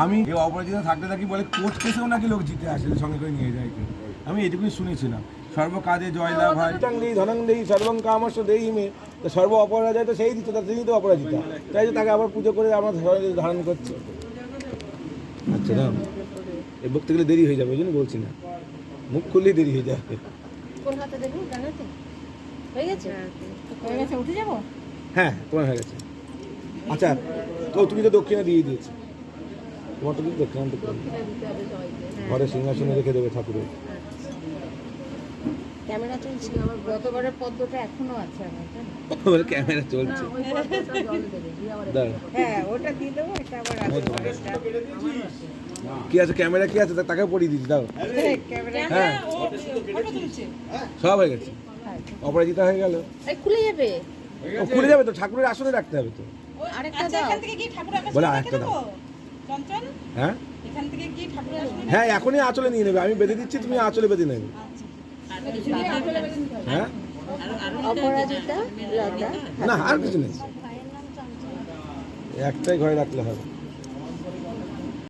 আমি অপরাজিতা থাকতে থাকি বলে কোর্ট কেসেও নাকি লোক জিতে আসে সঙ্গে করে নিয়ে যায় কেউ। আমি এটুকুই শুনেছিলাম। সর্বকাজে জয়লাভ ভাই ধনঙ্গেই সর্বং কামস্য দেহি মে, তো সর্ব অপরাজয় তো সেই দিচ্ছে, তিনি তো অপরাজিতা, তাই যে তাকে আবার পুজো করে আমরা ধারণ করছি। আচ্ছা না, এই বকতে গেলে দেরি হয়ে যাবে, ওই জন্য বলছি না, মুখ খুললেই দেরি হয়ে যাবে। কোন হাতে দেখুন, জানাতে হয়ে গেছে, হয়ে গেছে, উঠে যাবো। হ্যাঁ তোমার হয়ে গেছে। আচ্ছা তো তুমি তো দক্ষিণা দিয়ে দিয়েছো, তোমার তো কিন্তু দক্ষিণান্ত করে ঘরে সিংহাসনে রেখে দেবে ঠাকুরের। ক্যামেরা চলছে, আমার গতবারের পদ্মটা এখনো আছে আমার, বলে ক্যামেরা চলছে, হ্যাঁ ওটা দিয়ে দেবো, এটা আবার কি আছে ক্যামেরা কি আছে তাকে পরিয়ে দিচ্ছি, দাও। হ্যাঁ সব হয়ে গেছে, অপরাজিতা হয়ে গেল। খুলে যাবে, খুলে যাবে তো, ঠাকুরের আসনে রাখতে হবে তো। আরেকটা দাও, বলে আরেকটা দাও। হ্যাঁ হ্যাঁ এখনই আঁচলে নিয়ে নেবে, আমি বেঁধে দিচ্ছি, তুমি আঁচলে বেঁধে নেবে। হ্যাঁ অপরাজিতা, লতা, না আর কিছু নেই, একটাই ঘরে রাখলে হবে।